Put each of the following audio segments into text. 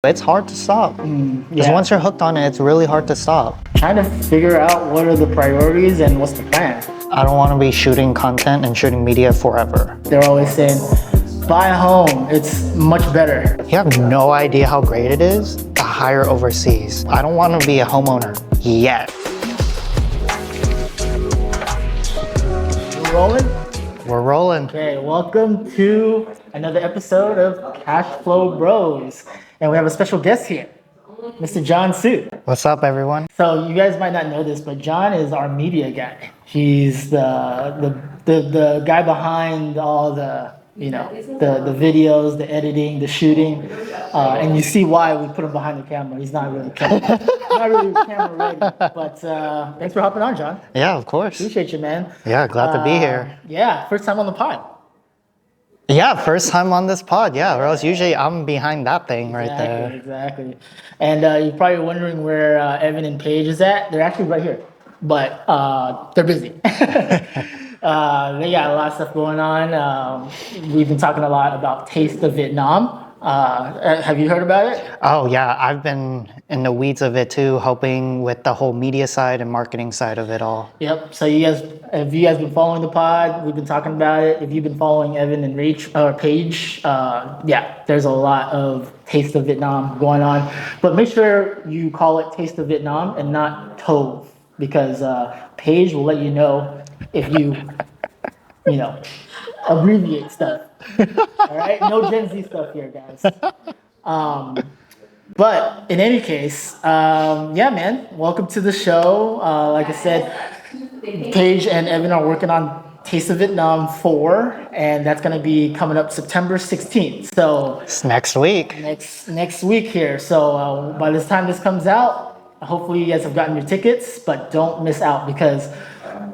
It's hard to stop. Because Yeah. once you're hooked on it, it's really hard to stop. Trying to figure out what are the priorities and what's the plan. I don't want to be shooting content and shooting media forever. They're always saying, buy a home, it's much better. You have no idea how great it is to hire overseas. I don't want to be a homeowner yet. You rolling? We're rolling. Okay, welcome to another episode of Cash Flow Bros. And we have a special guest here, Mr. John Su. What's up, everyone? So you guys might not know this, but John is our media guy. He's the guy behind all the videos, the editing, the shooting, and you see why we put him behind the camera. He's not really camera ready. But thanks for hopping on, John. Yeah, of course. Appreciate you, man. Yeah, glad to be here. Yeah, first time on the pod. Yeah, first time on this pod. Yeah, or else usually I'm behind that thing right there. Exactly. And you're probably wondering where Evan and Paige is at. They're actually right here, but they're busy. They got a lot of stuff going on. We've been talking a lot about Taste of Vietnam. Have you heard about it? Oh yeah, I've been in the weeds of it too, helping with the whole media side and marketing side of it all. Yep. So if you guys been following the pod, we've been talking about it. If you've been following Evan and Paige, there's a lot of Taste of Vietnam going on. But make sure you call it Taste of Vietnam and not Tove, because Paige will let you know if you abbreviate stuff. All right, no Gen Z stuff here, guys. But in any case, man, welcome to the show. Like I said, Paige and Evan are working on Taste of Vietnam 4, and that's going to be coming up September 16th. So It's next week. Next week here. So by this time this comes out, hopefully you guys have gotten your tickets, but don't miss out, because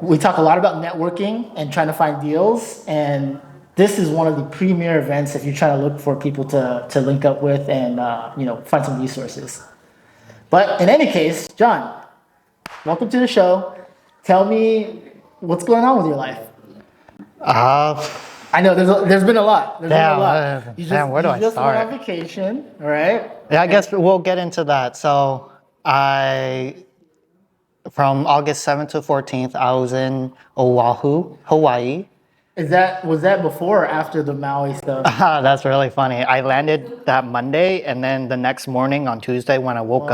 we talk a lot about networking and trying to find deals, and this is one of the premier events if you're trying to look for people to link up with and find some resources. But in any case, John, welcome to the show. Tell me what's going on with your life. I know there's been a lot. Where do I start? Went on vacation, all right? Yeah, I guess we'll get into that. So from August 7th to 14th, I was in Oahu, Hawaii. Was that before or after the Maui stuff? That's really funny. I landed that Monday, and then the next morning on Tuesday when I woke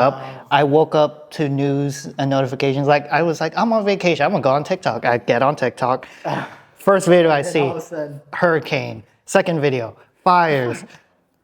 up to news and notifications. I was like, I'm on vacation. I'm gonna go on TikTok. I get on TikTok. First video I see, hurricane. Second video, fires.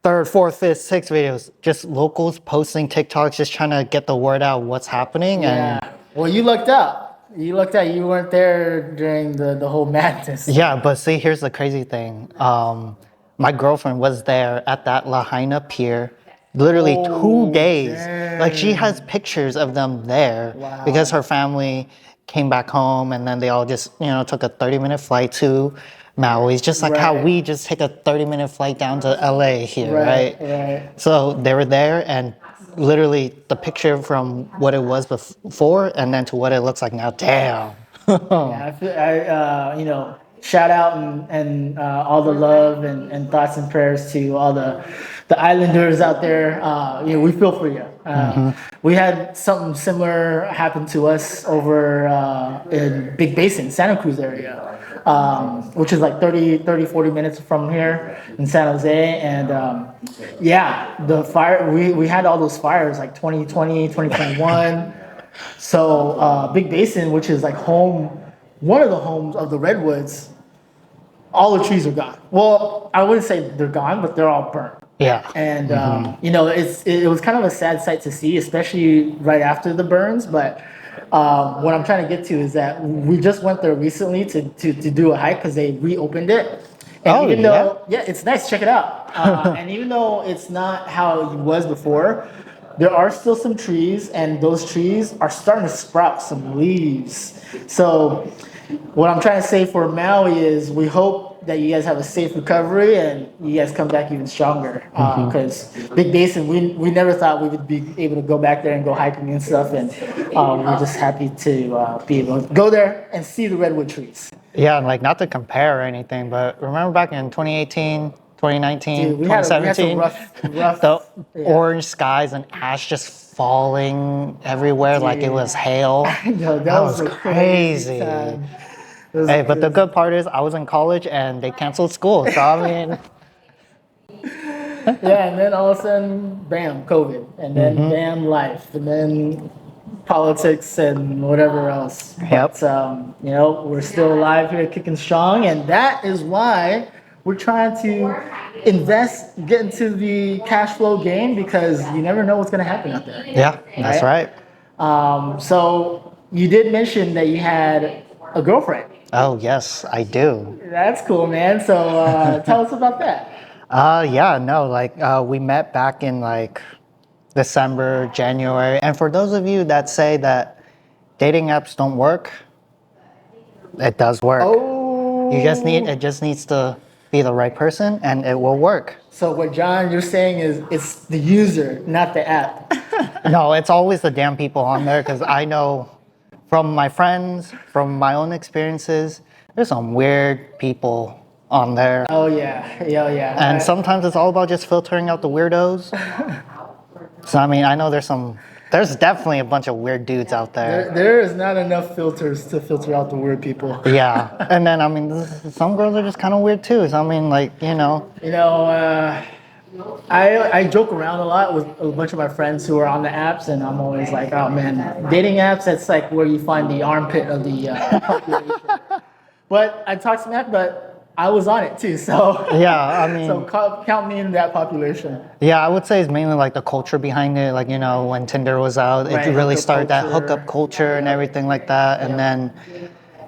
Third, fourth, fifth, sixth videos, just locals posting TikToks, just trying to get the word out what's happening. Yeah. Well, you lucked out. You weren't there during the whole madness. Yeah, but see, here's the crazy thing. My girlfriend was there at that Lahaina pier, literally 2 days. Dang. Like, she has pictures of them there. Wow. Because her family came back home, and then they all just, took a 30-minute flight to Maui. It's just like how we just take a 30-minute flight down to LA here, right? So they were there, and literally the picture from what it was before and then to what it looks like now. Damn. Shout out and all the love and thoughts and prayers to all the islanders out there. We feel for you. We had something similar happen to us over in Big Basin, Santa Cruz area, which is like 40 minutes from here in San Jose. And the fire, we had all those fires like 2020, 2021. So Big Basin, which is like one of the homes of the redwoods, all the trees are gone. Well, I wouldn't say they're gone, but they're all burnt. Yeah. And it was kind of a sad sight to see, especially right after the burns. But what I'm trying to get to is that we just went there recently to do a hike because they reopened it. And it's nice. Check it out. And even though it's not how it was before, there are still some trees, and those trees are starting to sprout some leaves. So what I'm trying to say for Maui is we hope that you guys have a safe recovery and you guys come back even stronger. Because Big Basin, we never thought we would be able to go back there and go hiking and stuff. And we're just happy to be able to go there and see the redwood trees. Yeah, like not to compare or anything, but remember back in 2018, 2019, Dude, we had some 2017. rough. The Yeah. orange skies and ash just falling everywhere like it was hail. No, that was a crazy time. It was Hey, but the crazy. good part is I was in college and they canceled school. So I mean, Yeah, and then all of a sudden, bam, COVID, and then bam, life, and then politics and whatever else. Yep. But you know, we're still alive here, kicking strong, and that is why we're trying to invest, get into the cash flow game because you never know what's going to happen out there. yeah, that's right. So you did mention that you had a girlfriend. Oh, yes, I do. That's cool, man. So tell us about that. Yeah, no, like we met back in like December, January. And for those of you that say that dating apps don't work, it does work. Oh. It just needs to be the right person and it will work. So what John, you're saying is it's the user, not the app. No, it's always the damn people on there because I know from my friends, from my own experiences, there's some weird people on there. Oh yeah, yeah. And sometimes it's all about just filtering out the weirdos. So I mean, I know there's definitely a bunch of weird dudes out there. There is not enough filters to filter out the weird people. Yeah, and then I mean, some girls are just kind of weird too. So I mean, like You know, I joke around a lot with a bunch of my friends who are on the apps, and I'm always like, oh man, dating apps, that's like where you find the armpit of the population. But I talk smack, but I was on it too, so yeah, I mean, so count me in that population. yeah, I would say it's mainly like the culture behind it. Like, you know, when Tinder was out, Right, it really hookup started that culture. hookup culture and everything like that. And then,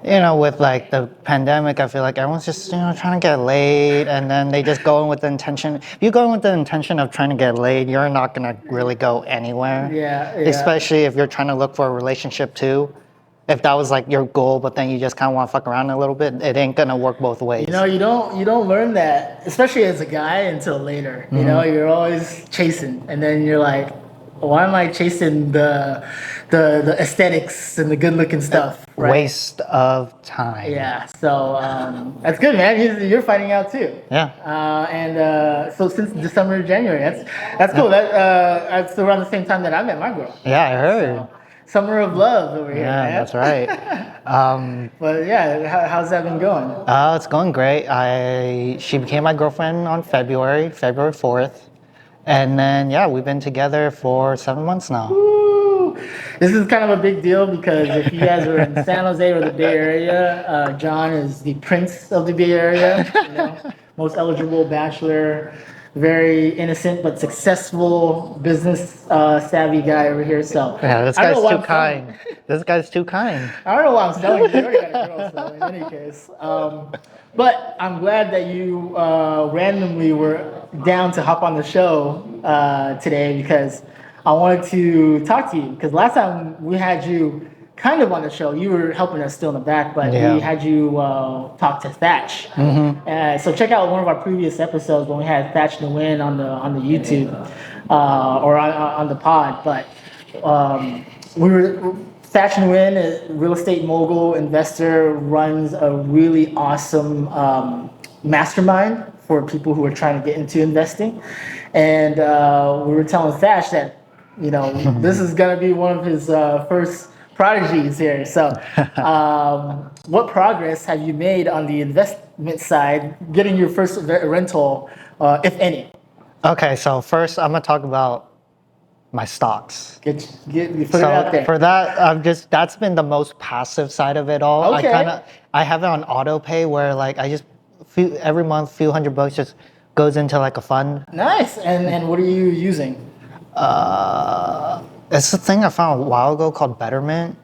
you know, with like the pandemic, I feel like everyone's just, you know, trying to get laid. And then they just go in with the intention. If you go in with the intention of trying to get laid, you're not going to really go anywhere. Yeah. Especially if you're trying to look for a relationship too. If that was like your goal, but then you just kind of want to fuck around a little bit, it ain't going to work both ways. You know, you don't learn that, especially as a guy, until later. You know, you're always chasing, and then you're like, why am I chasing the aesthetics and the good looking stuff? Right? Waste of time. Yeah. So that's good, man. You're finding out too. Yeah. So since December, January, that's cool. That's around the same time that I met my girl. Yeah, I heard. Summer of love over here, Yeah, man. that's right. But yeah, how's that been going? It's going great. She became my girlfriend on February 4th. And then, yeah, we've been together for 7 months now. Woo! This is kind of a big deal because if you guys are in San Jose or the Bay Area, John is the prince of the Bay Area. You know, most eligible bachelor, very innocent but successful business savvy guy over here. So Yeah, this I don't guy's know why too I'm selling- kind. This guy's too kind. I don't know why I'm selling you. You already got a girl, so in any case. But I'm glad that you randomly were down to hop on the show today because I wanted to talk to you. Because last time we had you kind of on the show, you were helping us still in the back, but Yeah. we had you talk to Thatch. So check out one of our previous episodes when we had Thatch Nguyen on the YouTube or on the pod. But we were. Thatch Nguyen, a real estate mogul investor, runs a really awesome mastermind for people who are trying to get into investing. And we were telling Thatch that, you know, this is going to be one of his first prodigies here. So what progress have you made on the investment side, getting your first rental, if any? Okay, so first I'm going to talk about my stocks. Put it out there. For that, that's been the most passive side of it all. Okay. I have it on auto pay where like I just every month few $100 just goes into like a fund. Nice. And what are you using? It's a thing I found a while ago called Betterment.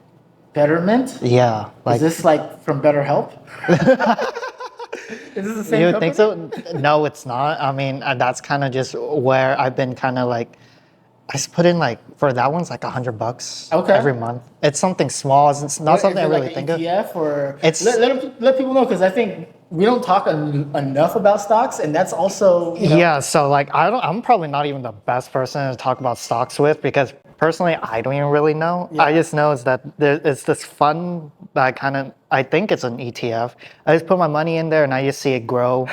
Betterment? Yeah, like Is this like from BetterHelp? Is this the same you company? think so? No, it's not. I mean, that's kind of just where I've been kind of like. I just put in like for that one's like $100 Okay. every month. It's something small. It's not something I really like think an of. ETF or It's- let people know because I think we don't talk enough about stocks, and that's also you know, Yeah, so like I'm probably not even the best person to talk about stocks with because personally I don't even really know. Yeah. I just know is that it's this fund that I think it's an ETF. I just put my money in there and I just see it grow.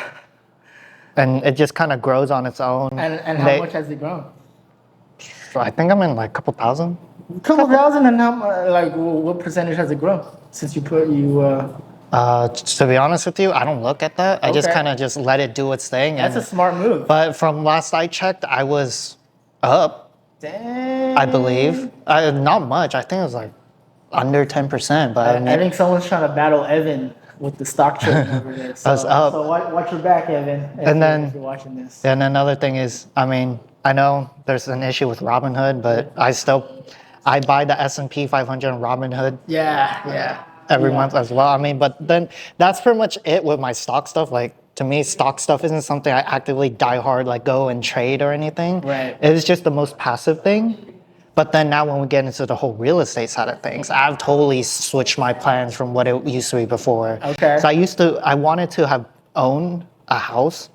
and it just kind of grows on its own. And how much has it grown? I think I'm in like a couple thousand. Couple thousand, and like what percentage has it grown since you put you? To be honest with you, I don't look at that. I just Okay. kind of just let it do its thing. That's a smart move. But from last I checked, I was up, Dang. I believe. Not much. I think it was like under 10%. But I think someone's trying to battle Evan with the stock trading over there. So, I was up. So watch your back, Evan. If you're watching this. And another thing is, I mean, I know there's an issue with Robinhood, but I buy the S&P 500 on Robinhood. Yeah. Every month as well. I mean, but then that's pretty much it with my stock stuff. Like, to me, stock stuff isn't something I actively die hard, like go and trade or anything. Right. It's just the most passive thing. But then now when we get into the whole real estate side of things, I've totally switched my plans from what it used to be before. Okay. So I wanted to have owned a house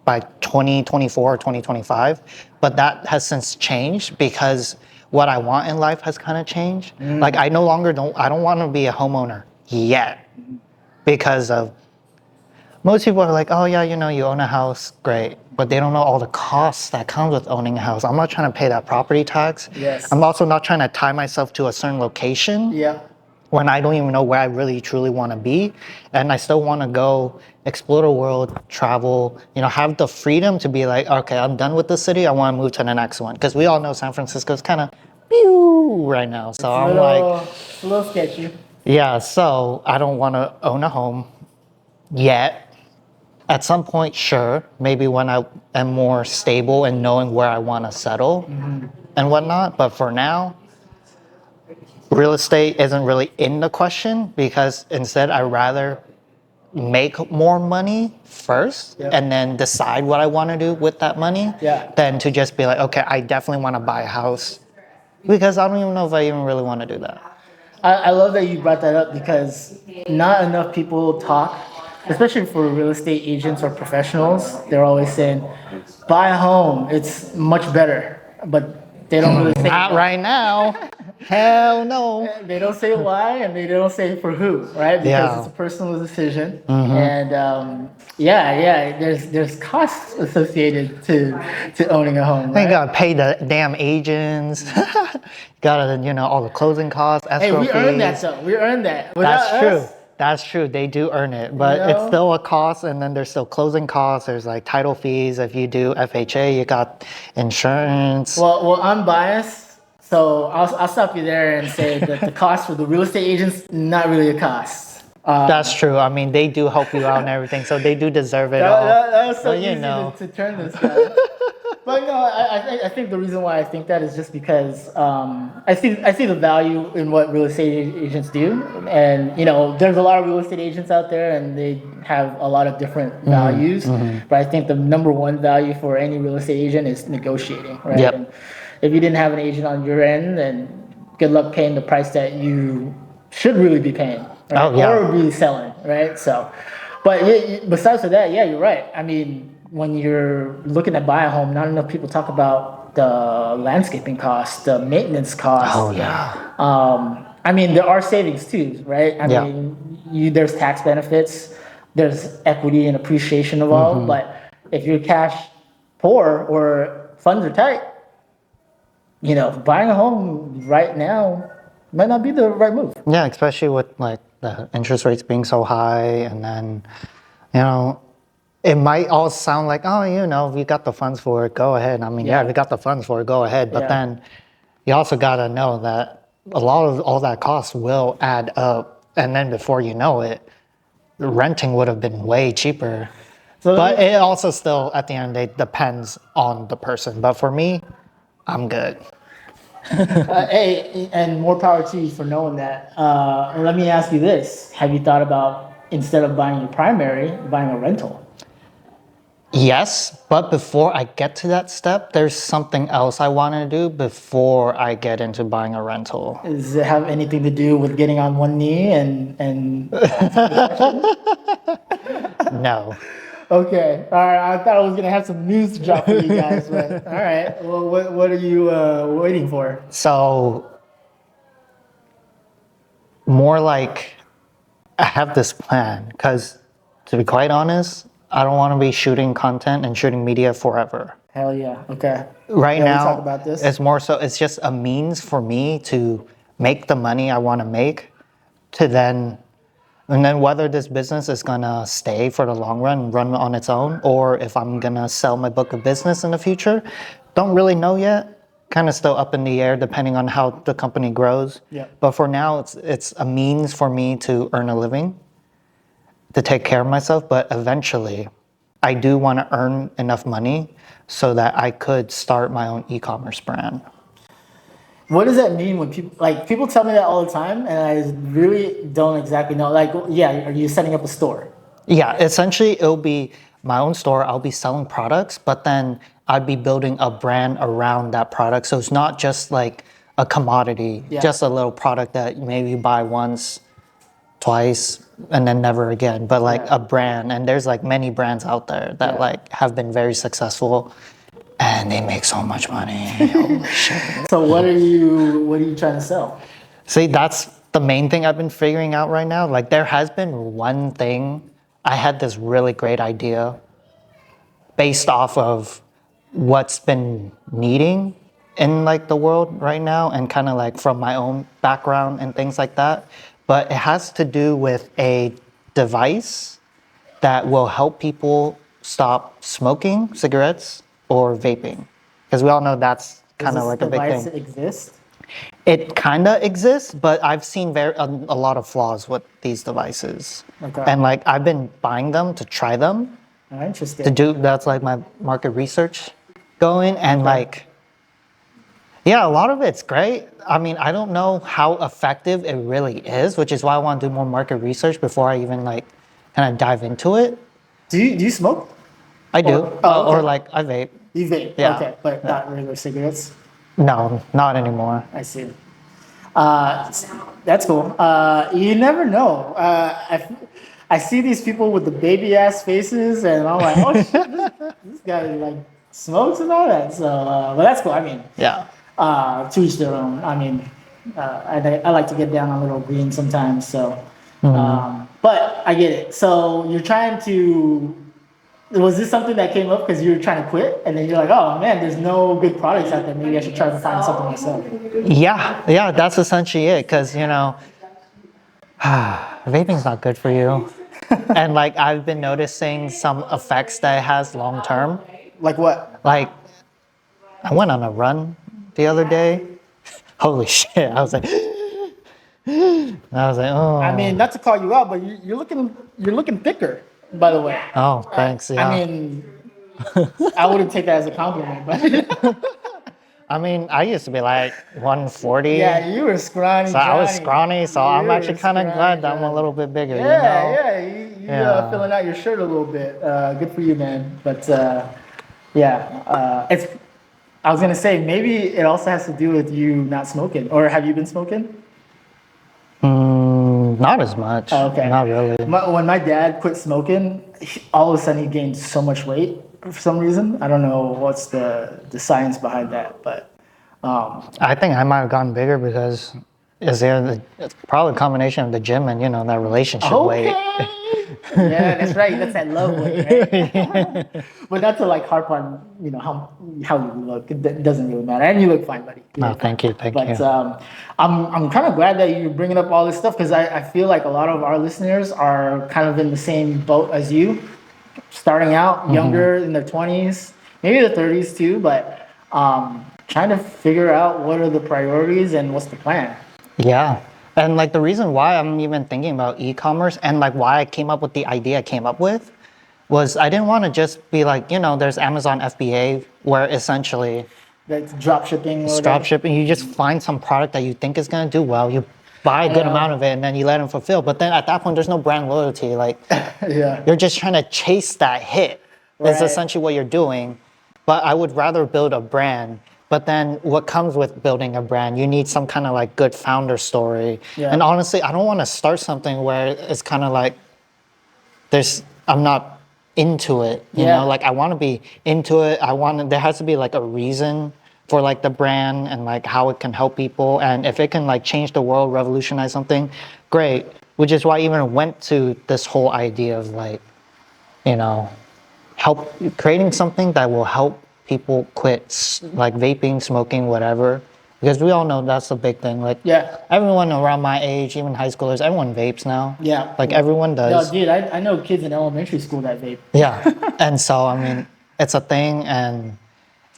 by 2024 or 2025, but that has since changed because what I want in life has kind of changed. Like I don't want to be a homeowner yet because of most people are like, oh yeah, you own a house, great. But they don't know all the costs that comes with owning a house. I'm not trying to pay that property tax. Yes. I'm also not trying to tie myself to a certain location. Yeah. When I don't even know where I really truly want to be. And I still want to go explore the world, travel, have the freedom to be like, okay, I'm done with the city. I want to move to the next one. Because we all know San Francisco's kind of right now. So I'm a little sketchy. Yeah, so I don't want to own a home yet. At some point, sure, maybe when I am more stable and knowing where I want to settle and whatnot. But for now, real estate isn't really in the question because instead I'd rather make more money first and then decide what I want to do with that money than to just be like, okay, I definitely want to buy a house because I don't even know if I even really want to do that. I love that you brought that up because not enough people talk, especially for real estate agents or professionals. They're always saying, buy a home, it's much better. But they don't really say Not right now. Hell no. They don't say why, and they don't say for who, right? Because it's a personal decision, and there's costs associated to owning a home. Right? You gotta pay the damn agents. Gotta all the closing costs, escrow fees. We earned that though. We earned that. That's true. That's true. They do earn it, but it's still a cost, and then there's still closing costs. There's like title fees. If you do FHA, you got insurance. Well, I'm biased, so I'll stop you there and say that the cost for the real estate agents not really a cost. That's true. I mean, they do help you out and everything, so they do deserve it all. That was so easy to turn this guy. But no, I think the reason why I think that is just because I see the value in what real estate agents do, and there's a lot of real estate agents out there, and they have a lot of different values. But I think the number one value for any real estate agent is negotiating, right? Yep. And if you didn't have an agent on your end, then good luck paying the price that you should really be paying, right? Or be selling, right? So, but besides that, yeah, you're right. I mean, when you're looking to buy a home, not enough people talk about the landscaping costs, the maintenance costs. Oh yeah. I mean, there are savings too, right? I mean, there's tax benefits, there's equity and appreciation involved. But if you're cash poor or funds are tight, buying a home right now might not be the right move. Yeah, especially with like the interest rates being so high, and then it might all sound like, oh, if you got the funds for it, go ahead. I mean, if you got the funds for it, go ahead. But then you also got to know that a lot of all that cost will add up. And then before you know it, renting would have been way cheaper. But it also still, at the end of the day, depends on the person. But for me, I'm good. Hey, and more power to you for knowing that. Let me ask you this. Have you thought about, instead of buying your primary, buying a rental? Yes, but before I get to that step, there's something else I want to do before I get into buying a rental. Does it have anything to do with getting on one knee and No. Okay. All right. I thought I was going to have some news to drop for you guys, but all right. Well, what are you waiting for? So, more like I have this plan because, to be quite honest, I don't want to be shooting content and shooting media forever. Hell yeah. Okay. Right Yeah, we now, talk about this. it's more so, it's just a means for me to make the money I want to make to then, and then whether this business is going to stay for the long run, run on its own, or if I'm going to sell my book of business in the future, don't really know yet. Kind of still up in the air depending on how the company grows. Yeah. But for now, it's a means for me to earn a living, to take care of myself. But eventually, I do want to earn enough money so that I could start my own e-commerce brand. What does that mean when people tell me that all the time, and I really don't exactly know. Like, yeah, are you setting up a store? Yeah, essentially it'll be my own store. I'll be selling products, but then I'd be building a brand around that product. So it's not just like a commodity, Yeah. just a little product that maybe you buy once, twice, and then never again, but like Yeah. a brand. And there's like many brands out there that Yeah. like have been very successful and they make so much money. Holy shit. So what are you trying to sell? See, that's the main thing I've been figuring out right now. Like there has been one thing, I had this really great idea based off of what's been needing in like the world right now and kind of like from my own background and things like that. But it has to do with a device that will help people stop smoking cigarettes or vaping. Because we all know that's kind of like a big device thing. exist? It kind of exists, but I've seen a lot of flaws with these devices. Okay. And like I've been buying them to try them, Oh, interesting. to do, that's like my market research going, and like, yeah, a lot of it's great. I mean, I don't know how effective it really is, which is why I want to do more market research before I even like kind of dive into it. Do you smoke? I do, Oh, okay. or like I vape. You vape? Yeah. Okay, but not regular cigarettes. No, not anymore. I see. That's cool. You never know. I see these people with the baby ass faces, and I'm like, oh shit, this guy like smokes and all that. So, but that's cool. I mean, Yeah. to each their own. I mean, I like to get down on little green sometimes. So, but I get it. So you're trying to. Was this something that came up because you were trying to quit, and then you're like, oh man, there's no good products out there. Maybe I should try to find something myself. Yeah, that's essentially it. Because you know, vaping's not good for you, and like I've been noticing some effects that it has long term. Like what? Like, I went on a run the other day. Holy shit! I was like, oh. I mean, not to call you out, but you're looking thicker, by the way. Oh, thanks. Yeah. I mean, I wouldn't take that as a compliment, but I mean, I used to be like 140. yeah, you were scrawny. So I was Johnny. scrawny, so I'm You actually were kind of scrawny, glad that I'm a Johnny. little bit bigger. Yeah, You know? you Yeah. filling out your shirt a little bit. Good for you, man. But it's. I was gonna say maybe it also has to do with you not smoking, or have you been smoking? Not as much. Oh, okay. Not really. When my dad quit smoking, all of a sudden he gained so much weight for some reason. I don't know what's the science behind that, but I think I might have gotten bigger because it's probably a combination of the gym and, you know, that relationship weight. Yeah, that's right. That's that love weight, right? But not to like harp on, you know, how you look. It doesn't really matter. And you look fine, buddy. No, thank you. But I'm kind of glad that you're bringing up all this stuff because I feel like a lot of our listeners are kind of in the same boat as you, starting out younger in their 20s, maybe the 30s too, but trying to figure out what are the priorities and what's the plan. Yeah. And like the reason why I'm even thinking about e-commerce and like why I came up with the idea I came up with was I didn't want to just be like, you know, there's Amazon FBA where essentially That's drop shipping. it's drop shipping. You just find some product that you think is going to do well. You buy a good amount of it and then you let them fulfill. But then at that point, there's no brand loyalty. Like Yeah. you're just trying to chase that hit. That's Right. essentially what you're doing. But I would rather build a brand. But then what comes with building a brand, you need some kind of like good founder story. Yeah. And honestly, I don't want to start something where it's kind of like I'm not into it, you Yeah. know, like I want to be into it. There has to be like a reason for like the brand and like how it can help people. And if it can like change the world, revolutionize something, great. Which is why I even went to this whole idea of like, you know, help creating something that will help people quit like vaping, smoking, whatever. Because we all know that's a big thing. Like Yeah. everyone around my age, even high schoolers, everyone vapes now. Yeah. Like yeah. everyone No, does. dude, I know kids in elementary school that vape. Yeah. And so, I mean, it's a thing, and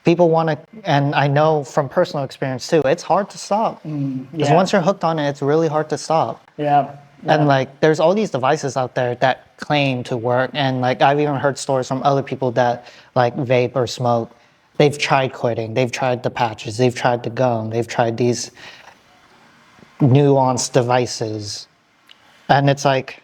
people want to, and I know from personal experience too, it's hard to stop. Because yeah. once you're hooked on it, it's really hard to stop. Yeah. And like, there's all these devices out there that claim to work. And like, I've even heard stories from other people that like vape or smoke. They've tried quitting. They've tried the patches. They've tried the gum. They've tried these nuanced devices. And it's like,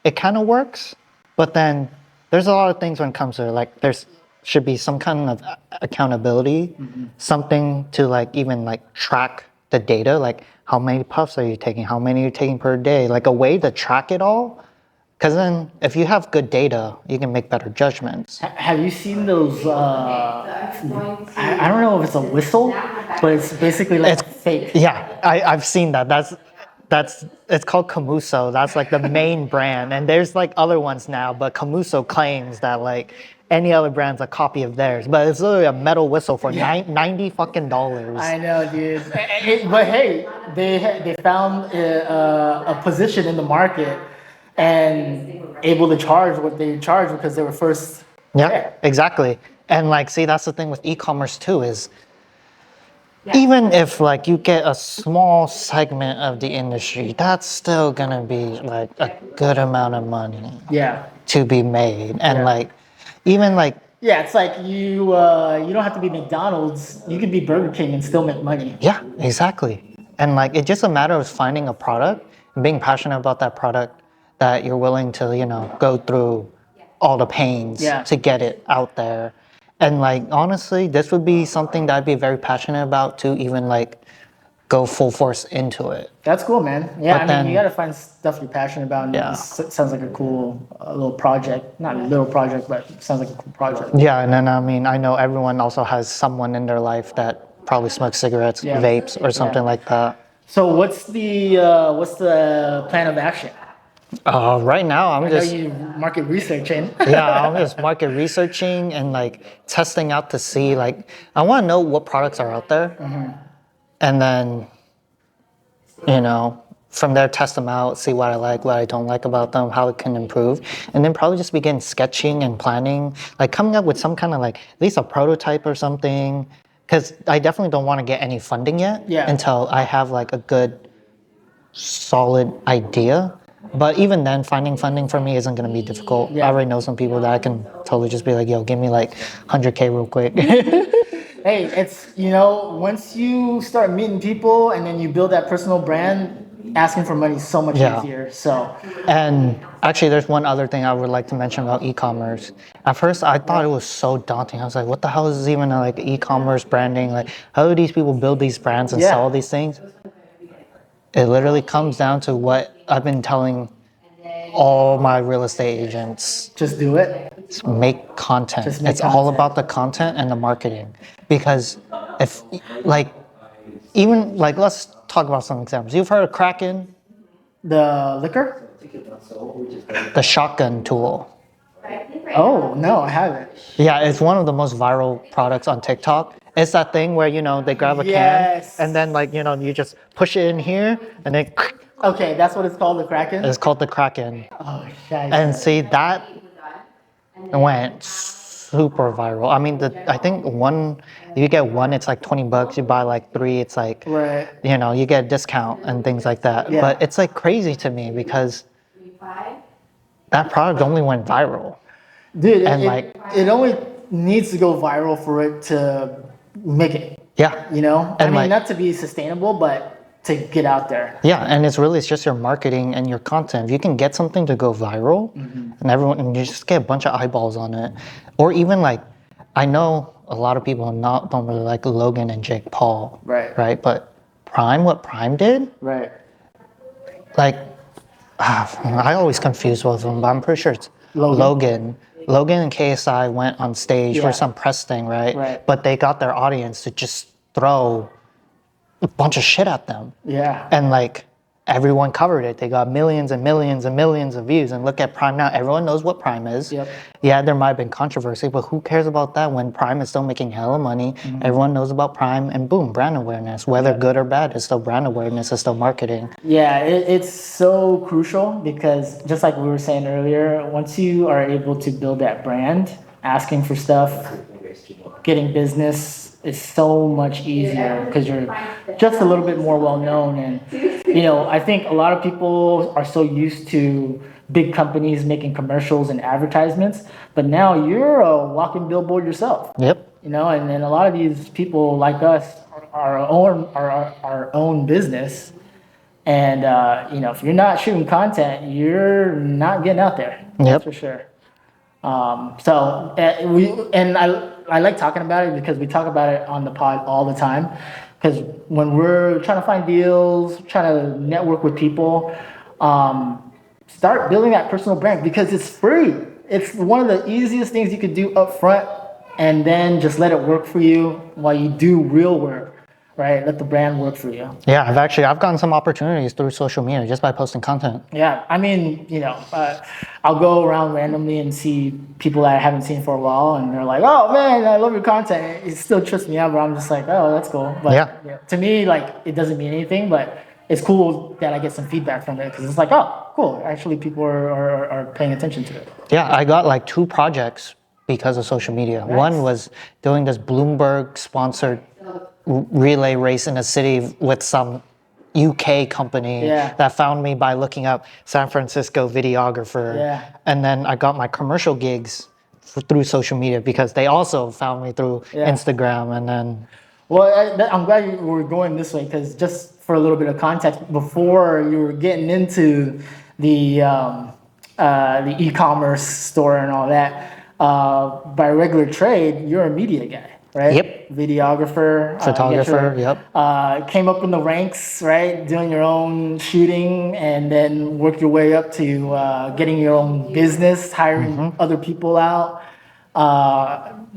it kind of works, but then there's a lot of things when it comes to it. Like, there's should be some kind of accountability, something to like even like track the data, like how many puffs are you taking, how many are you taking per day, like a way to track it all. Because then if you have good data, you can make better judgments. Have you seen those? I don't know if it's a whistle, but it's basically like fake. Yeah, I've seen that. That's it's called Camuso. That's like the main brand, and there's like other ones now, but Camuso claims that like any other brand's a copy of theirs, but it's literally a metal whistle for $90 fucking dollars. I know, dude. But hey, they found a position in the market and able to charge what they charge because they were first. Yeah, exactly. And like, see, that's the thing with e-commerce too, is even if like you get a small segment of the industry, that's still gonna be like a good amount of money to be made. And like, even like, yeah, it's like you don't have to be McDonald's. You could be Burger King and still make money. yeah, exactly. And like, it's just a matter of finding a product and being passionate about that product that you're willing to, you know, go through all the pains to get it out there. And like, honestly, this would be something that I'd be very passionate about to even like go full force into it. That's cool, man. Yeah, But I mean, you gotta find stuff you're passionate about. And it sounds like a cool little project. Not a little project, but it sounds like a cool project. Yeah, and then I mean, I know everyone also has someone in their life that probably smokes cigarettes, vapes, or something like that. So what's the plan of action? Right now, I'm just market researching. I'm just market researching and like testing out to see, like, I want to know what products are out there, and then, you know, from there test them out, see what I like, what I don't like about them, how it can improve, and then probably just begin sketching and planning, like coming up with some kind of like at least a prototype or something, because I definitely don't want to get any funding yet until I have like a good, solid idea. But even then, finding funding for me isn't going to be difficult. I already know some people that I can totally just be like, yo, give me like 100K real quick. Hey, it's, you know, once you start meeting people and then you build that personal brand, asking for money is so much easier. So, and actually, there's one other thing I would like to mention about e-commerce. At first, I thought it was so daunting. I was like, what the hell is this even like e-commerce branding? Like, how do these people build these brands and sell all these things? It literally comes down to what I've been telling all my real estate agents. Just do it. Just make content. It's all about the content and the marketing. Because if, like, even, like, let's talk about some examples. You've heard of Kraken? The liquor? The shotgun tool. Oh, no, I haven't. Yeah, it's one of the most viral products on TikTok. It's that thing where, you know, they grab a can and then, like, you know, you just push it in here and then... Okay, that's what it's called, the Kraken? It's called the Kraken. Oh, shit. And see, that went super viral. I mean, I think one, if you get one, it's like $20. You buy like 3, it's like, you know, you get a discount and things like that. But it's like crazy to me because that product only went viral. Dude, and it only needs to go viral for it to make it. Yeah. You know? And I mean, like, not to be sustainable, but to get out there. Yeah, and it's just your marketing and your content. If you can get something to go viral and you just get a bunch of eyeballs on it. Or even like, I know a lot of people don't really like Logan and Jake Paul. Right? But what Prime did? Like, I always confuse both of them, but I'm pretty sure it's Logan. Logan and KSI went on stage for some press thing, right? But they got their audience to just throw a bunch of shit at them. Yeah. And like, everyone covered it. They got millions and millions and millions of views. And look at Prime now. Everyone knows what Prime is. Yep. Yeah, there might have been controversy, but who cares about that when Prime is still making hella money? Everyone knows about Prime, and boom, brand awareness. Whether good or bad, it's still brand awareness. It's still marketing. Yeah, it's so crucial because just like we were saying earlier, once you are able to build that brand, asking for stuff, getting business is so much easier because you're just a little bit more well known. And I think a lot of people are so used to big companies making commercials and advertisements, but now you're a walking billboard yourself. Yep. And then a lot of these people like us are our own business. And if you're not shooting content, you're not getting out there. That's for sure. I like talking about it because we talk about it on the pod all the time. Because when we're trying to find deals, trying to network with people, start building that personal brand because it's free. It's one of the easiest things you could do up front, and then just let it work for you while you do real work. Right, let the brand work for you. Yeah, I've gotten some opportunities through social media just by posting content. Yeah, I mean, I'll go around randomly and see people that I haven't seen for a while, and they're like, "Oh man, I love your content." It still trips me out, but I'm just like, "Oh, that's cool." But to me, like, it doesn't mean anything, but it's cool that I get some feedback from it because it's like, "Oh, cool." Actually, people are paying attention to it. Yeah, I got like 2 projects because of social media. Nice. One was doing this Bloomberg sponsored relay race in a city with some UK company that found me by looking up San Francisco videographer. Yeah. And then I got my commercial gigs through social media because they also found me through Instagram. And then I'm glad you were going this way because just for a little bit of context, before you were getting into the e-commerce store and all that, by regular trade, you're a media guy. Right? Yep. Videographer. Photographer, Came up in the ranks, right? Doing your own shooting and then worked your way up to getting your own business, hiring other people out.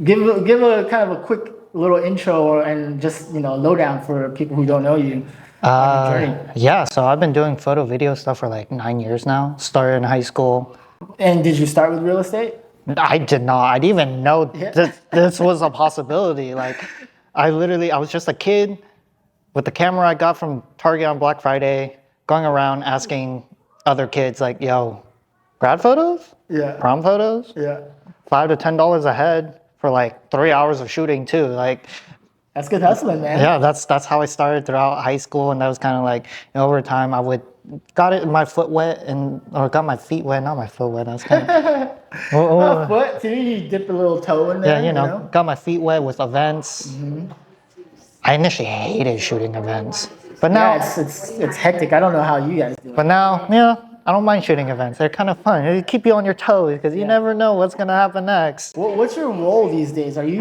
Give a kind of a quick little intro and just, lowdown for people who don't know you on your journey. Yeah, so I've been doing photo video stuff for like 9 years now. Started in high school. And did you start with real estate? I did not. I didn't even know this was a possibility. Like, I was just a kid with the camera I got from Target on Black Friday, going around asking other kids, like, yo, grad photos? Yeah. Prom photos? Yeah. $5 to $10 a head for like 3 hours of shooting too. Like, that's good hustling, man. Yeah, that's how I started throughout high school, and that was kind of like, over time I got my foot wet or got my feet wet, not my foot wet. That's kind of foot. See, you dip a little toe in there. Yeah, got my feet wet with events. I initially hated shooting events, but now it's hectic. I don't know how you guys do it. But now, I don't mind shooting events. They're kind of fun. They keep you on your toes because you never know what's gonna happen next. What's your role these days? Are you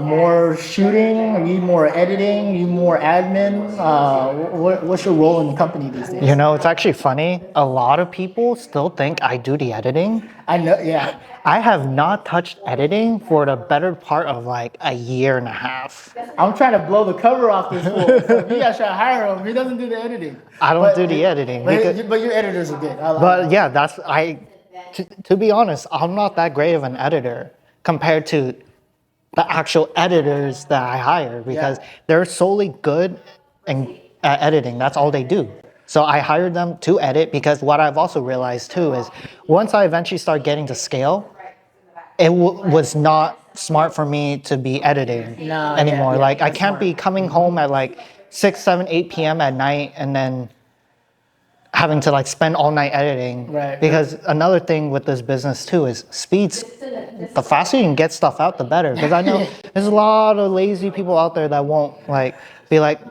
more shooting? Are you more editing? Are you more admin? What's your role in the company these days? It's actually funny. A lot of people still think I do the editing. I know, yeah. I have not touched editing for the better part of like a year and a half. I'm trying to blow the cover off this fool. So you guys try to hire him. He doesn't do the editing. I don't do the editing. But your editors are good. To be honest, I'm not that great of an editor compared to the actual editors that I hire because they're solely good at editing. That's all they do. So I hired them to edit because what I've also realized too is once I eventually start getting to scale, it was not smart for me to be editing anymore. I can't be coming home at like 6, 7, 8 p.m. at night and then having to spend all night editing. Right. Because another thing with this business too is speeds. The faster you can get stuff out, the better. Because I know there's a lot of lazy people out there that won't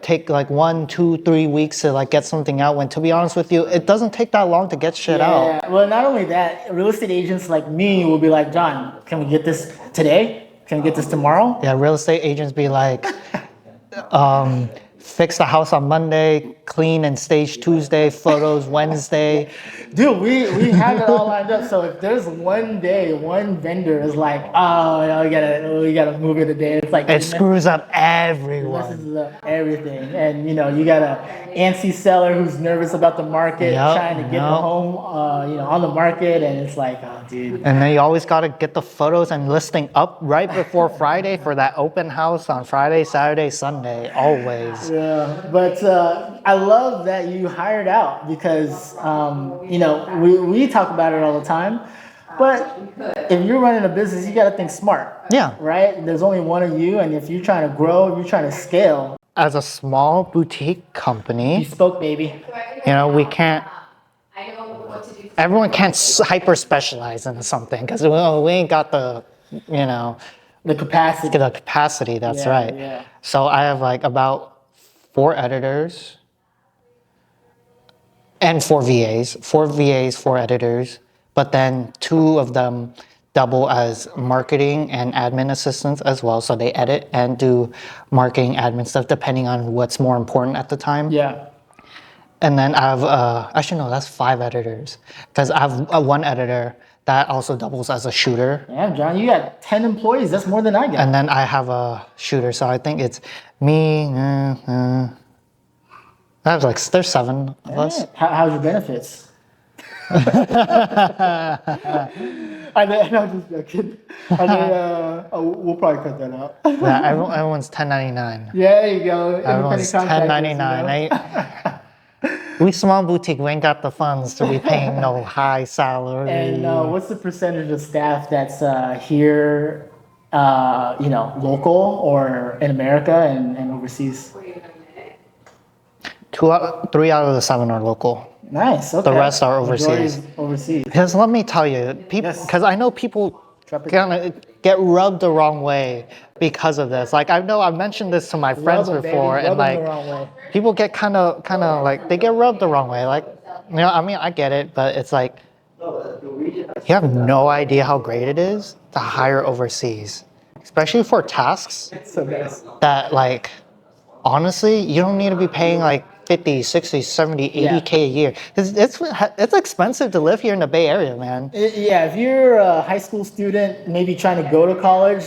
take 1, 2, 3 weeks to get something out. When to be honest with you, it doesn't take that long to get shit out. Yeah. Well, not only that, real estate agents like me will be like, John, can we get this today? Can we get this tomorrow? Yeah, real estate agents be like, fix the house on Monday, clean and stage Tuesday, photos Wednesday. Dude, we have it all lined up. So if there's one day, one vendor is like, oh, you know, we gotta move it a day. It's like It screws up it everyone. messes up everything. And you know, you got a antsy seller who's nervous about the market, Yep, trying to get the home, you know, on the market, and it's like, oh, dude. And then you always got to get the photos and listing up right before Friday for that open house on Friday, Saturday, Sunday, always. Yeah, but I love that you hired out because, you know, we talk about it all the time. But if you're running a business, you got to think smart. Yeah. Right? There's only one of you, and if you're trying to grow, if you're trying to scale. As a small boutique You company, spoke, baby. you know, we can't, everyone can't hyper specialize into something because we ain't got the, you know, The capacity. the capacity, that's Yeah, right. yeah. So I have like about 4 editors and 4 VAs, 4 editors, but then 2 of them double as marketing and admin assistants as well. So they edit and do marketing admin stuff depending on what's more important at the time. Yeah. And then I have, actually no, that's 5 editors because I have 1 editor that also doubles as a shooter. Damn, John, you got 10 employees. That's more than I got. And then I have a shooter, so I think it's me. I have like there's 7 of us. How's your benefits? I know, I'm just joking. We'll probably cut that out. Yeah, everyone's 1099. Yeah, there you go. Everyone's Independent 1099. contractors, We small boutique, we ain't got the funds to be paying no high salary. And what's the percentage of staff that's here, you know, local or in America and overseas? 3 out of the 7 are local. Nice. Okay. The rest are Majority overseas. is overseas. Because let me tell you, people, Yes. because I know people kind of get rubbed the wrong way because of this. Like I know I've mentioned this to my friends Rub 'em, before, baby. and Rub 'em like the wrong way. people get kind of like they get rubbed the wrong way. Like, you know, I mean, I get it, but it's like you have no idea how great it is to hire overseas, especially for tasks So nice. that like honestly you don't need to be paying like 50, 60, 70, 80K a year. It's expensive to live here in the Bay Area, man. Yeah, if you're a high school student, maybe trying to go to college,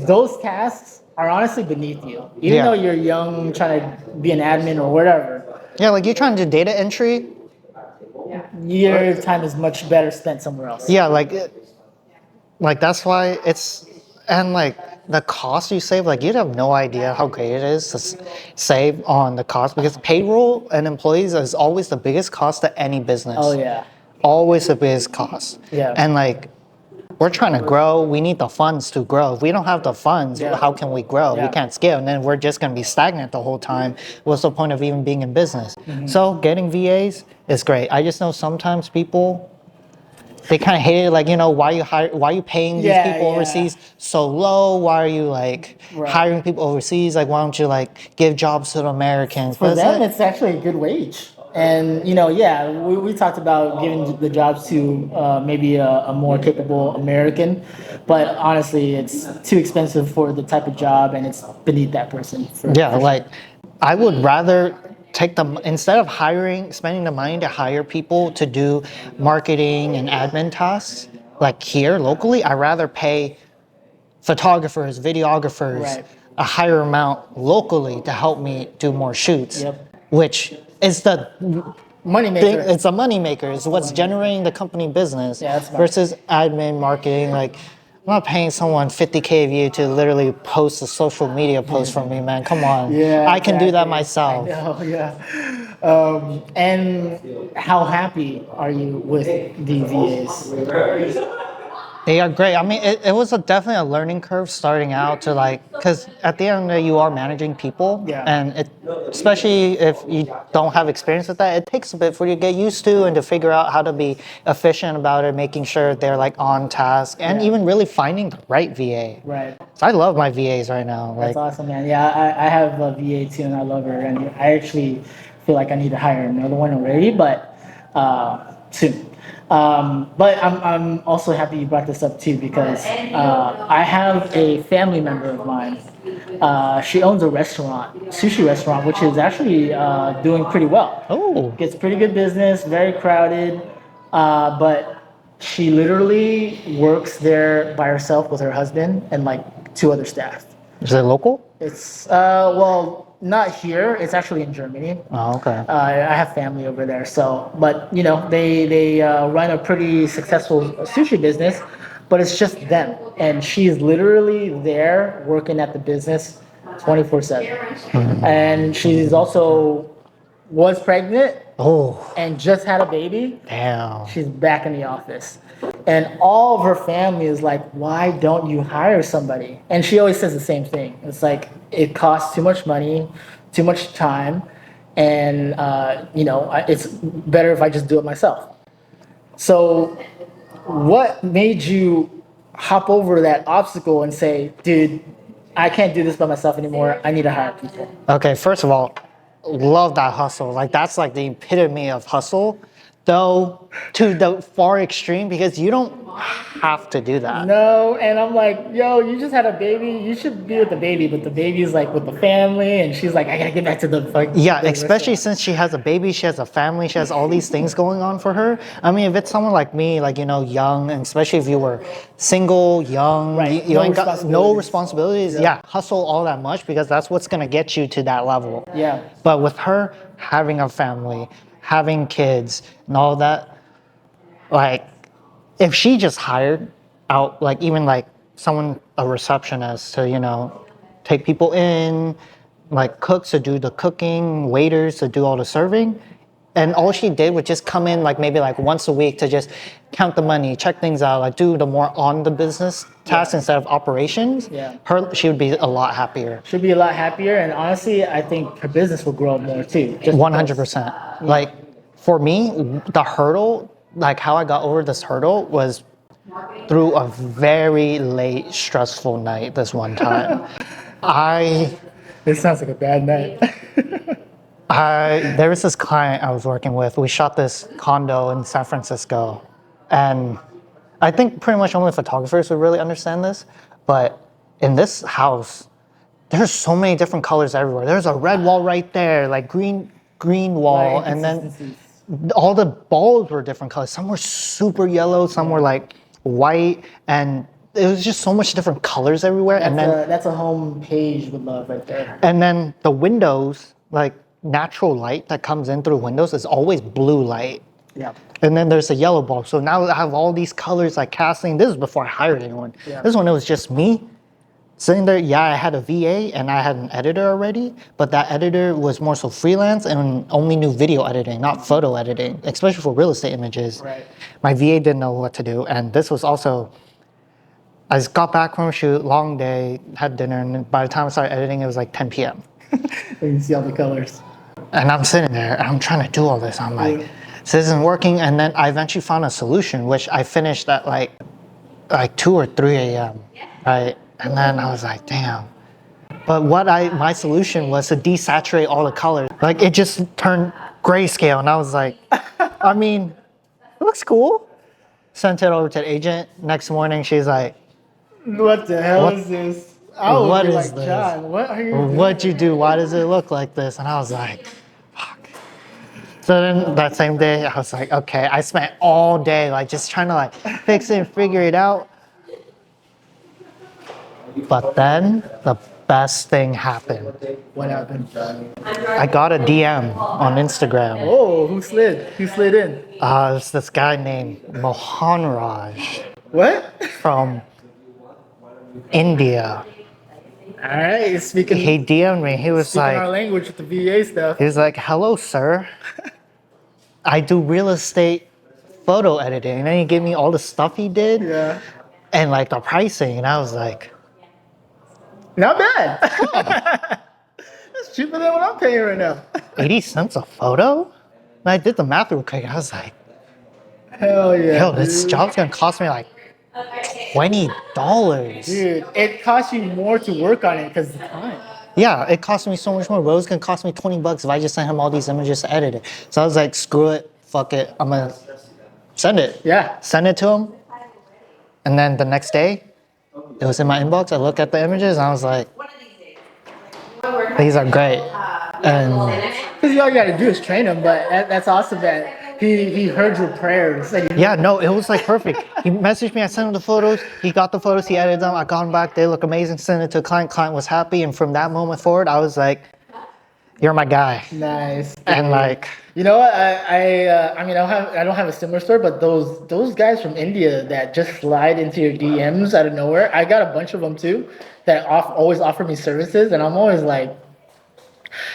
those tasks are honestly beneath you. Even Yeah. though you're young, trying to be an admin or whatever, Yeah, like you're trying to do data entry. your time is much better spent somewhere else. Yeah, like that's why it's, and like the cost you save, like you'd have no idea how great it is to save on the cost because payroll and employees is always the biggest cost to any business. Oh yeah. Always the biggest cost. Yeah. And like we're trying to grow, we need the funds to grow. If we don't have the funds, Yeah. how can we grow? Yeah. We can't scale, and then we're just going to be stagnant the whole time. What's the point of even being in business? Mm-hmm. So getting VAs is great. I just know sometimes people, they kind of hate it, like, you know, why are you paying these Yeah, people yeah. overseas so low? Why are you like Right. hiring people overseas? Like, why don't you like give jobs to the Americans? For But it's them, like- it's actually a good wage. And, you know, yeah, we talked about giving the jobs to maybe a more capable American, but honestly, it's too expensive for the type of job and it's beneath that person. yeah, like I would rather take them instead of spending the money to hire people to do marketing and admin tasks, like here locally, I'd rather pay photographers, videographers, Right. a higher amount locally to help me do more shoots, Yep. which is the Money thing, maker. it's a money maker. It's what's generating the company business Yeah, that's smart. versus admin marketing. Like, I'm not paying someone 50K of you to literally post a social media post for me, man. Come on. Yeah, I can do that exactly. myself. Oh yeah. And how happy are you with the VAs? They are great. I mean, it was definitely a learning curve starting out to like, because at the end of the day, you are managing people. Yeah. And especially if you don't have experience with that, it takes a bit for you to get used to and to figure out how to be efficient about it, making sure they're like on task and Yeah. even really finding the right VA. Right. So I love my VAs right now. Like, That's awesome, man. Yeah, I have a VA too, and I love her. And I actually feel like I need to hire another one already, but soon. But I'm also happy you brought this up too because I have a family member of mine She owns a restaurant, sushi restaurant, which is actually doing pretty well. Oh, Gets pretty good business, very crowded, but she literally works there by herself with her husband and like two other staff. is it local? It's well, not here. It's actually in Germany. Oh, okay. I have family over there, so but you know they run a pretty successful sushi business, but it's just them, and she's literally there working at the business 24/7, and she's also was pregnant Oh, and just had a baby. damn. She's back in the office. And all of her family is like, why don't you hire somebody? And she always says the same thing. It's like, it costs too much money, too much time, and it's better if I just do it myself. So, what made you hop over that obstacle and say, dude, I can't do this by myself anymore. I need to hire people. Okay, first of all, love that hustle. Like that's like the epitome of hustle, though to the far extreme because you don't have to do that. No, and I'm like, yo, you just had a baby. You should be with the baby, but the baby's like with the family, and she's like, I gotta get back to the like. Yeah, the especially restaurant. since she has a baby, she has a family, she has all these things going on for her. I mean, if it's someone like me, like, young, and especially if you were single, young, Right, you no ain't got no responsibilities. responsibilities, yeah, hustle all that much because that's what's gonna get you to that level. Yeah. But with her having a family, having kids, and all that, like, if she just hired out, like, even like someone, a receptionist to, take people in, like cooks to do the cooking, waiters to do all the serving, and all she did was just come in like maybe like once a week to just count the money, check things out, like do the more on the business tasks instead of operations. Yeah. She would be a lot happier. Should be a lot happier, and honestly, I think her business will grow more too. Just 100%. Like for me, the hurdle, like how I got over this hurdle was through a very late, stressful night this one time. This sounds like a bad night. There was this client I was working with. We shot this condo in San Francisco. And I think pretty much only photographers would really understand this. But in this house, there's so many different colors everywhere. There's a red wall right there, like green wall. Right, And then inconsistencies. all the balls were different colors. Some were super yellow, some were like white. And it was just so much different colors everywhere. That's a home page with love right there. And then the windows, like natural light that comes in through windows is always blue light. Yeah. And then there's a yellow bulb. So now I have all these colors like casting. This is before I hired anyone. Yeah. This one, it was just me sitting there. Yeah, I had a VA and I had an editor already, but that editor was more so freelance and only knew video editing, not photo editing, especially for real estate images. Right. My VA didn't know what to do. And this was also, I just got back from a shoot, long day, had dinner, and by the time I started editing, it was like 10 p.m. You can see all the colors. And I'm sitting there and I'm trying to do all this. I'm like, this isn't working. And then I eventually found a solution, which I finished at like 2 or 3 a.m. Right? And then I was like, damn. But my solution was to desaturate all the colors. Like it just turned grayscale. And I was like, I mean, it looks cool. Sent it over to the agent. Next morning, she's like, What the hell is this? I would what be is like, this? John, what are you doing? What'd you do? Why does it look like this? And I was like, fuck. So then that same day, I was like, okay, I spent all day like just trying to like fix it and figure it out. But then the best thing happened. What happened? I got a DM on Instagram. Oh, who slid? Who slid in? It's this guy named Mohanraj What? from India. All right, speaking He DM'd me. He was our like, language with the VA stuff. hello, sir. I do real estate photo editing. And then he gave me all the stuff he did Yeah. and like the pricing. And I was like, Not bad. That's cheaper than what I'm paying right now. 80 cents a photo? And I did the math real quick. I was like, Hell yeah. yo, this dude. job's gonna cost me like $20. Dude, it costs you more to work on it because of the time. Yeah, it cost me so much more. But it was gonna cost me $20 if I just sent him all these images to edit it. So I was like, screw it, fuck it. I'm gonna send it. Yeah. Send it to him. And then the next day, it was in my inbox. I looked at the images and I was like, These are great. And Because all you gotta do is train him, but that's awesome that he heard your prayers. yeah, no, it was like perfect. He messaged me, I sent him the photos, he got the photos, he edited them, I got them back, they look amazing, sent it to a client was happy, and from that moment forward, I was like, you're my guy. Nice. And like, you know what? I mean, I don't have a similar story, but those guys from India that just slide into your DMs out of nowhere, I got a bunch of them too that always offer me services, and I'm always like,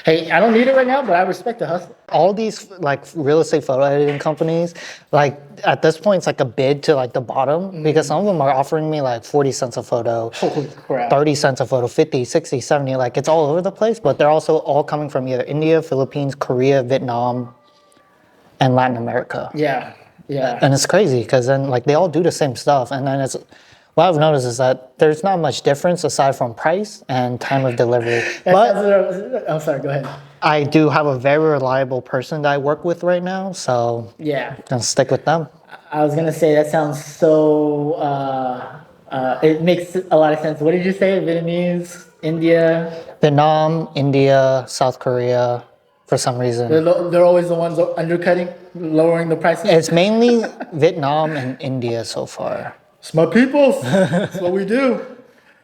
hey, I don't need it right now, but I respect the hustle. all these like real estate photo editing companies, like at this point, it's like a bid to like the bottom because some of them are offering me like 40 cents a photo, Holy crap. 30 cents a photo, 50, 60, 70, like it's all over the place, but they're also all coming from either India, Philippines, Korea, Vietnam, and Latin America. Yeah, yeah. And it's crazy because then like they all do the same stuff. And then it's, what I've noticed is that there's not much difference aside from price and time of delivery. But I'm sorry, go ahead. I do have a very reliable person that I work with right now, so Yeah. I'm gonna stick with them. I was gonna say that sounds so. It makes a lot of sense. What did you say? Vietnamese, India. Vietnam, India, South Korea, for some reason. They're always the ones undercutting, lowering the prices. It's mainly Vietnam and India so far. It's my peoples. That's what we do.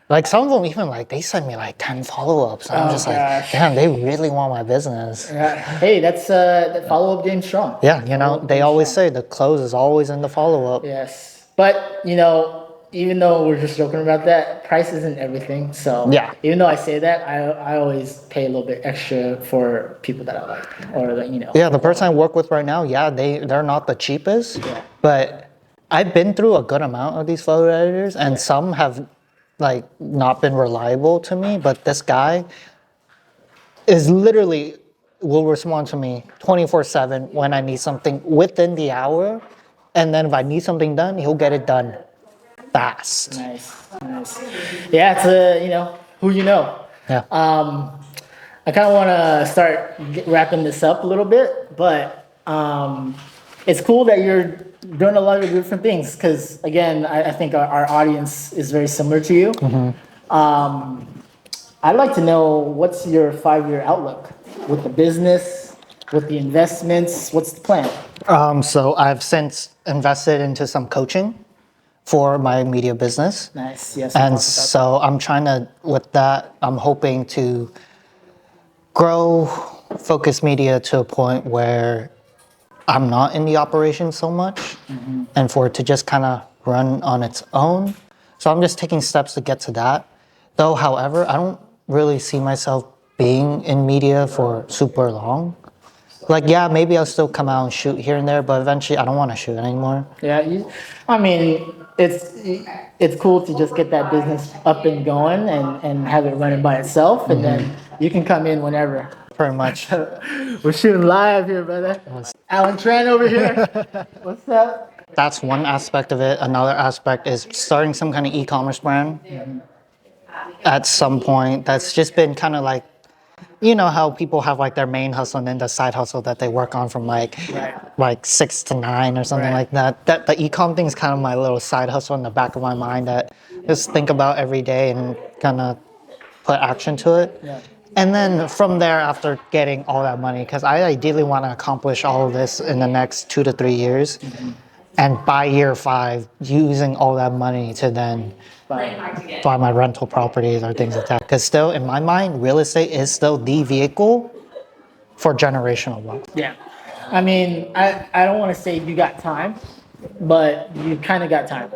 Like some of them even like they send me like 10 follow-ups. And I'm just gosh. like, damn, they really want my business. Hey, that's that follow-up game strong. Yeah, you know, they always say the close is always in the follow-up. Yes, but you know, even though we're just joking about that, price isn't everything. So Yeah. even though I say that, I always pay a little bit extra for people that I like, or that, you know. Yeah, the person I work with right now, yeah, they're not the cheapest, but I've been through a good amount of these photo editors, and some have like not been reliable to me, but this guy is literally will respond to me 24/7 when I need something within the hour, and then if I need something done, he'll get it done fast. Nice, nice. Yeah, it's a, you know, who you know. Yeah. I kind of want to start wrapping this up a little bit, but it's cool that you're doing a lot of different things because, again, I think our audience is very similar to you. I'd like to know what's your 5-year outlook with the business, with the investments. What's the plan? So I've since invested into some coaching for my media business. Nice. Yes. And so I'm trying to, with that, I'm hoping to grow Focus Media to a point where I'm not in the operation so much and for it to just kind of run on its own. So I'm just taking steps to get to that. Though, however, I don't really see myself being in media for super long. Like, yeah, maybe I'll still come out and shoot here and there, but eventually I don't want to shoot anymore. Yeah, I mean, it's cool to just get that business up and going and have it running by itself, and then you can come in whenever. Pretty much. We're shooting live here, brother. Alan Tran over here. What's up? That's one aspect of it. Another aspect is starting some kind of e-commerce brand at some point. That's just been kind of like, you know how people have like their main hustle and then the side hustle that they work on from like 6 to 9 or something like that. That the e-com thing is kind of my little side hustle in the back of my mind that just think about every day and kind of put action to it. Yeah. And then from there, after getting all that money, because I ideally want to accomplish all of this in the next 2 to 3 years, and by year 5, using all that money to then buy my rental properties or things like that. Because still, in my mind, real estate is still the vehicle for generational wealth. Yeah. I mean, I don't want to say you got time, but you kind of got time.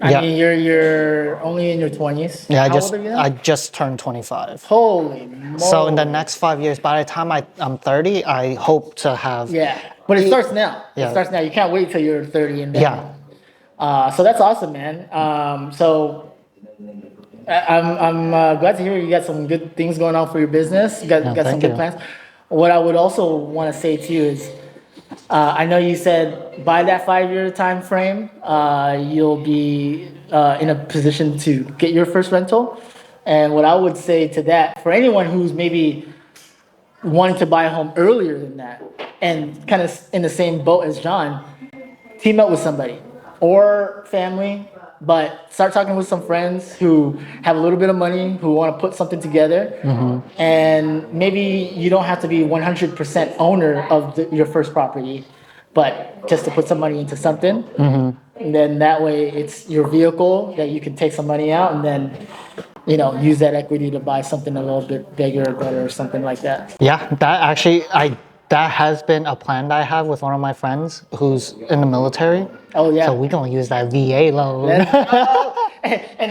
I mean, you're only in your 20s. Yeah, How old are you now? I just turned 25. Holy moly. So in the next 5 years, by the time I'm 30, I hope to have. Yeah, but it starts now. Yeah. It starts now. You can't wait till you're 30 and then. Yeah. So that's awesome, man. So I'm glad to hear you got some good things going on for your business. You got some thank good you. plans. What I would also want to say to you is, I know you said by that 5-year time frame, you'll be in a position to get your first rental. And what I would say to that, for anyone who's maybe wanting to buy a home earlier than that, and kind of in the same boat as John, team up with somebody or family but start talking with some friends who have a little bit of money, who want to put something together. And maybe you don't have to be 100% owner of your first property, but just to put some money into something. And then that way it's your vehicle that you can take some money out and then, use that equity to buy something a little bit bigger or better or something like that. Yeah, that has been a plan that I have with one of my friends who's in the military. Oh, yeah. So we're gonna use that VA loan. And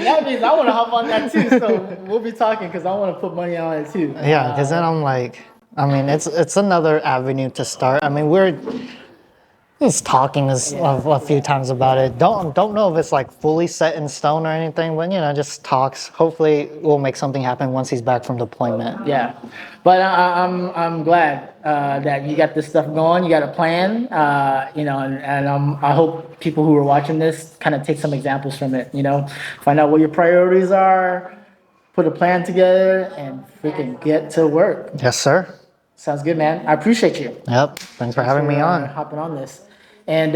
that means I want to hop on that too. So we'll be talking because I want to put money on it too. Yeah, because then I'm like, I mean, it's another avenue to start. I mean, we're just talking a few times about it. Don't know if it's like fully set in stone or anything, but just talks. Hopefully, we'll make something happen once he's back from deployment. Yeah, but I'm glad that you got this stuff going. You got a plan, and I hope people who are watching this kind of take some examples from it. Find out what your priorities are, put a plan together, and freaking get to work. Yes, sir. Sounds good, man. I appreciate you. Yep. Thanks for having me on. Hopping on this. And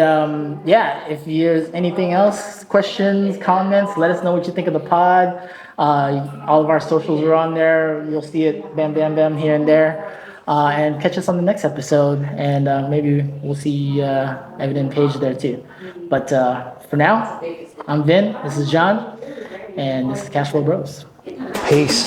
if there's anything else, questions, comments, let us know what you think of the pod. All of our socials are on there. You'll see it, bam, bam, bam, here and there. And catch us on the next episode. And maybe we'll see Evan and Paige there too. But for now, I'm Vin. This is John. And this is Cashflow Bros. Peace.